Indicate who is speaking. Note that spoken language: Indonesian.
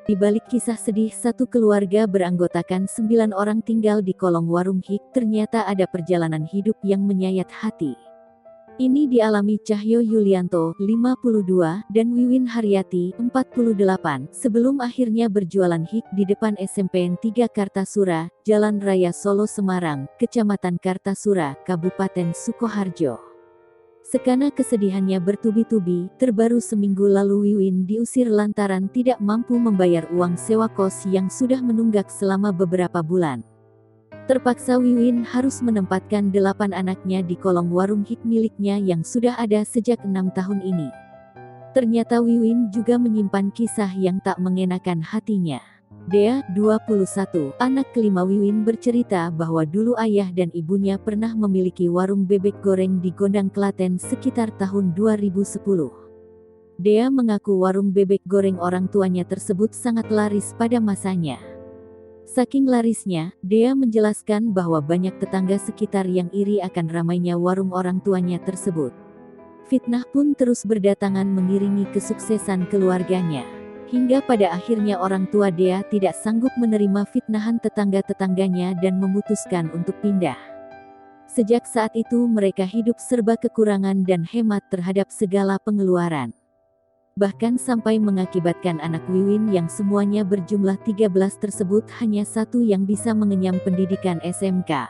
Speaker 1: Di balik kisah sedih satu keluarga beranggotakan 9 orang tinggal di kolong warung Hik, ternyata ada perjalanan hidup yang menyayat hati. Ini dialami Cahyo Yulianto, 52, dan Wiwin Haryati, 48, sebelum akhirnya berjualan Hik di depan SMPN 3 Kartasura, Jalan Raya Solo Semarang, Kecamatan Kartasura, Kabupaten Sukoharjo. Sekana kesedihannya bertubi-tubi, terbaru seminggu lalu Wiwin diusir lantaran tidak mampu membayar uang sewa kos yang sudah menunggak selama beberapa bulan. Terpaksa Wiwin harus menempatkan 8 anaknya di kolong warung Hik miliknya yang sudah ada sejak 6 tahun ini. Ternyata Wiwin juga menyimpan kisah yang tak mengenakan hatinya. Dea, 21, anak kelima Wiwin bercerita bahwa dulu ayah dan ibunya pernah memiliki warung bebek goreng di Gondang Klaten sekitar tahun 2010. Dea mengaku warung bebek goreng orang tuanya tersebut sangat laris pada masanya. Saking larisnya, Dea menjelaskan bahwa banyak tetangga sekitar yang iri akan ramainya warung orang tuanya tersebut. Fitnah pun terus berdatangan mengiringi kesuksesan keluarganya. Hingga pada akhirnya orang tua Dea tidak sanggup menerima fitnahan tetangga-tetangganya dan memutuskan untuk pindah. Sejak saat itu mereka hidup serba kekurangan dan hemat terhadap segala pengeluaran. Bahkan sampai mengakibatkan anak Wiwin yang semuanya berjumlah 13 tersebut hanya satu yang bisa mengenyam pendidikan SMK.